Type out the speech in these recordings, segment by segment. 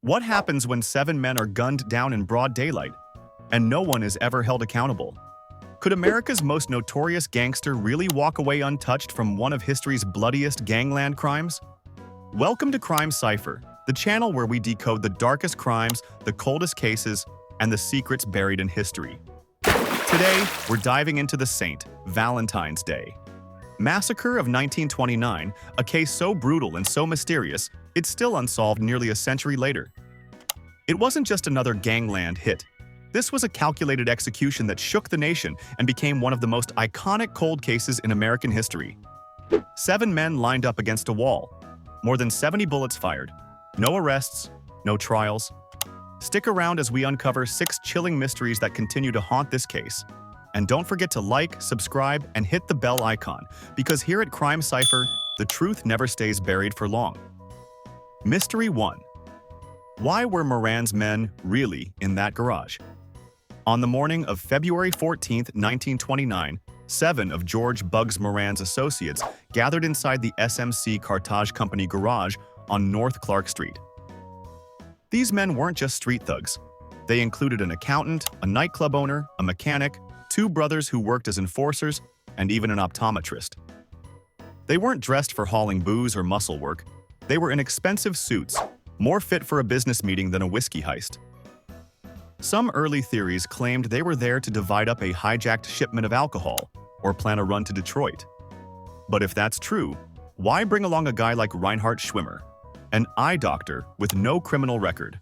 What happens when 7 men are gunned down in broad daylight, and no one is ever held accountable? Could America's most notorious gangster really walk away untouched from one of history's bloodiest gangland crimes? Welcome to Crime Cipher, the channel where we decode the darkest crimes, the coldest cases, and the secrets buried in history. Today, we're diving into the saint, Valentine's Day. Massacre of 1929, a case so brutal and so mysterious, it's still unsolved nearly a century later. It wasn't just another gangland hit. This was a calculated execution that shook the nation and became one of the most iconic cold cases in American history. 7 men lined up against a wall. More than 70 bullets fired. No arrests, no trials. Stick around as we uncover 6 chilling mysteries that continue to haunt this case. And don't forget to like, subscribe, and hit the bell icon, because here at Crime Cipher, the truth never stays buried for long. Mystery 1. Why were Moran's men really in that garage? On the morning of February 14, 1929, 7 of George Bugs Moran's associates gathered inside the SMC Cartage Company garage on North Clark Street. These men weren't just street thugs. They included an accountant, a nightclub owner, a mechanic, 2 brothers who worked as enforcers, and even an optometrist. They weren't dressed for hauling booze or muscle work. They were in expensive suits, more fit for a business meeting than a whiskey heist. Some early theories claimed they were there to divide up a hijacked shipment of alcohol or plan a run to Detroit. But if that's true, why bring along a guy like Reinhard Schwimmer, an eye doctor with no criminal record?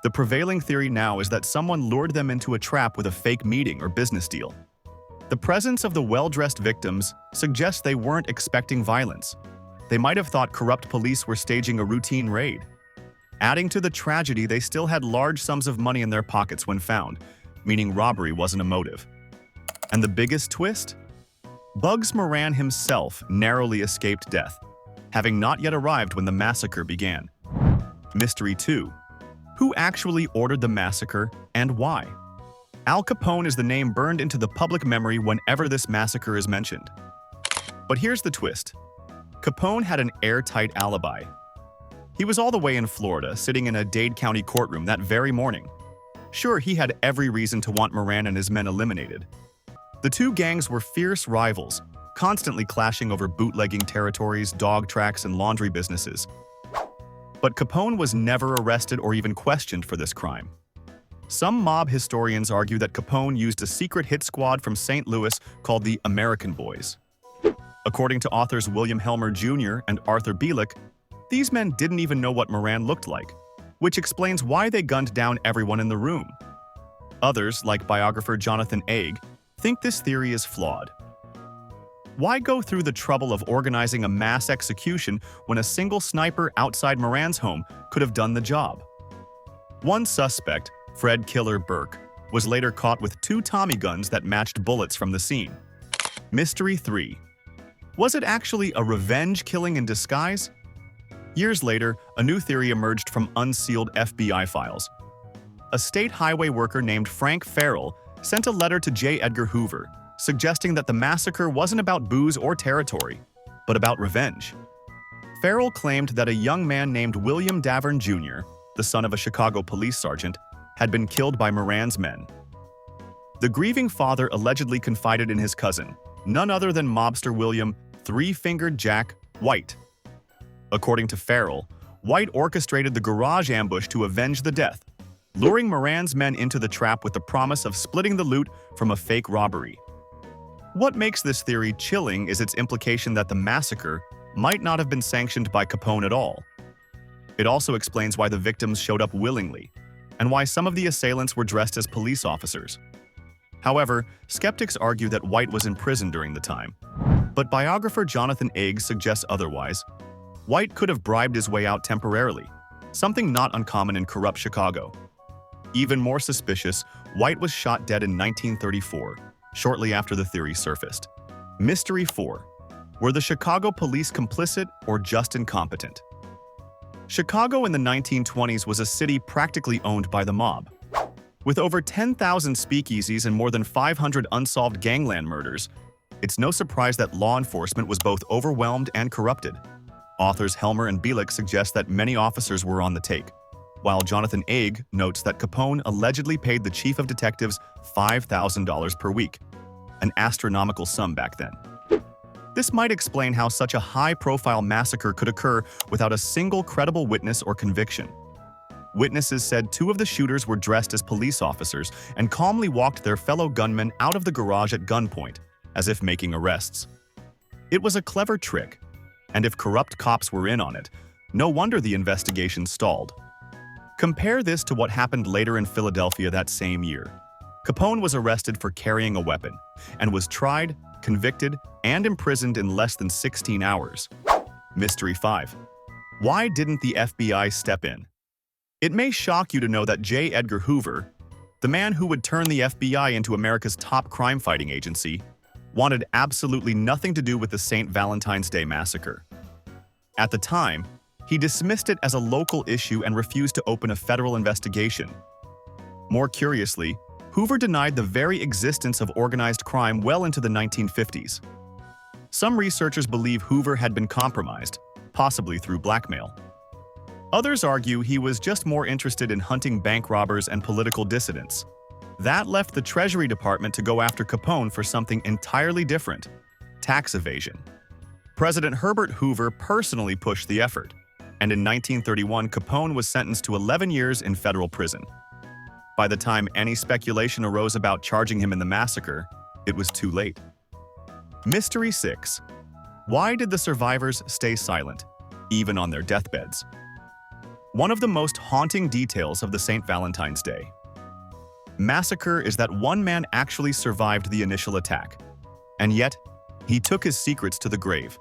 The prevailing theory now is that someone lured them into a trap with a fake meeting or business deal. The presence of the well-dressed victims suggests they weren't expecting violence. They might have thought corrupt police were staging a routine raid. Adding to the tragedy, they still had large sums of money in their pockets when found, meaning robbery wasn't a motive. And the biggest twist? Bugs Moran himself narrowly escaped death, having not yet arrived when the massacre began. Mystery 2. Who actually ordered the massacre and why? Al Capone is the name burned into the public memory whenever this massacre is mentioned. But here's the twist. Capone had an airtight alibi. He was all the way in Florida, sitting in a Dade County courtroom that very morning. Sure, he had every reason to want Moran and his men eliminated. The 2 gangs were fierce rivals, constantly clashing over bootlegging territories, dog tracks, and laundry businesses. But Capone was never arrested or even questioned for this crime. Some mob historians argue that Capone used a secret hit squad from St. Louis called the American Boys. According to authors William Helmer Jr. and Arthur Bielek, these men didn't even know what Moran looked like, which explains why they gunned down everyone in the room. Others, like biographer Jonathan Aig, think this theory is flawed. Why go through the trouble of organizing a mass execution when a single sniper outside Moran's home could have done the job? One suspect, Fred Killer Burke, was later caught with 2 Tommy guns that matched bullets from the scene. Mystery 3. Was it actually a revenge killing in disguise? Years later, a new theory emerged from unsealed FBI files. A state highway worker named Frank Farrell sent a letter to J. Edgar Hoover, suggesting that the massacre wasn't about booze or territory, but about revenge. Farrell claimed that a young man named William Davern Jr., the son of a Chicago police sergeant, had been killed by Moran's men. The grieving father allegedly confided in his cousin, none other than mobster William "Three-Fingered Jack" White. According to Farrell, White orchestrated the garage ambush to avenge the death, luring Moran's men into the trap with the promise of splitting the loot from a fake robbery. What makes this theory chilling is its implication that the massacre might not have been sanctioned by Capone at all. It also explains why the victims showed up willingly, and why some of the assailants were dressed as police officers. However, skeptics argue that White was in prison during the time. But biographer Jonathan Aig suggests otherwise. White could have bribed his way out temporarily, something not uncommon in corrupt Chicago. Even more suspicious, White was shot dead in 1934. Shortly after the theory surfaced. Mystery 4. Were the Chicago police complicit or just incompetent? Chicago in the 1920s was a city practically owned by the mob. With over 10,000 speakeasies and more than 500 unsolved gangland murders, it's no surprise that law enforcement was both overwhelmed and corrupted. Authors Helmer and Bielek suggest that many officers were on the take. while Jonathan Aig notes that Capone allegedly paid the chief of detectives $5,000 per week, an astronomical sum back then. This might explain how such a high-profile massacre could occur without a single credible witness or conviction. Witnesses said two of the shooters were dressed as police officers and calmly walked their fellow gunmen out of the garage at gunpoint, as if making arrests. It was a clever trick, and if corrupt cops were in on it, no wonder the investigation stalled. Compare this to what happened later in Philadelphia that same year. Capone was arrested for carrying a weapon and was tried, convicted, and imprisoned in less than 16 hours. Mystery 5. Why didn't the FBI step in? It may shock you to know that J. Edgar Hoover, the man who would turn the FBI into America's top crime-fighting agency, wanted absolutely nothing to do with the St. Valentine's Day massacre. At the time, he dismissed it as a local issue and refused to open a federal investigation. More curiously, Hoover denied the very existence of organized crime well into the 1950s. Some researchers believe Hoover had been compromised, possibly through blackmail. Others argue he was just more interested in hunting bank robbers and political dissidents. That left the Treasury Department to go after Capone for something entirely different: tax evasion. President Herbert Hoover personally pushed the effort, and in 1931 Capone was sentenced to 11 years in federal prison. By the time any speculation arose about charging him in the massacre, it was too late. Mystery 6. Why did the survivors stay silent, even on their deathbeds? One of the most haunting details of the St. Valentine's Day massacre is that one man actually survived the initial attack, and yet he took his secrets to the grave.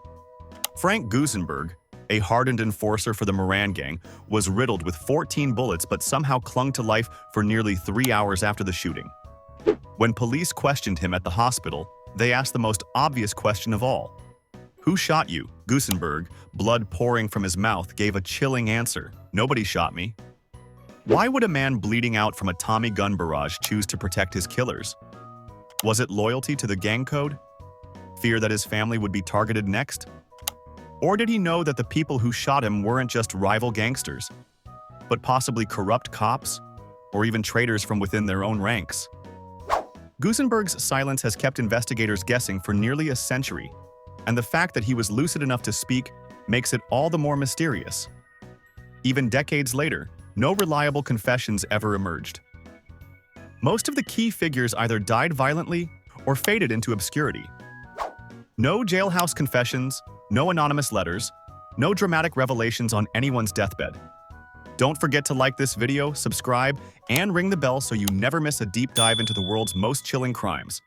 Frank Gusenberg, a hardened enforcer for the Moran gang, was riddled with 14 bullets but somehow clung to life for nearly 3 hours after the shooting. When police questioned him at the hospital, they asked the most obvious question of all. "Who shot you?" Gusenberg, blood pouring from his mouth, gave a chilling answer: "Nobody shot me." Why would a man bleeding out from a Tommy gun barrage choose to protect his killers? Was it loyalty to the gang code? Fear that his family would be targeted next? Or did he know that the people who shot him weren't just rival gangsters, but possibly corrupt cops, or even traitors from within their own ranks? Gusenberg's silence has kept investigators guessing for nearly a century, and the fact that he was lucid enough to speak makes it all the more mysterious. Even decades later, no reliable confessions ever emerged. Most of the key figures either died violently or faded into obscurity. No jailhouse confessions, no anonymous letters, no dramatic revelations on anyone's deathbed. Don't forget to like this video, subscribe, and ring the bell so you never miss a deep dive into the world's most chilling crimes.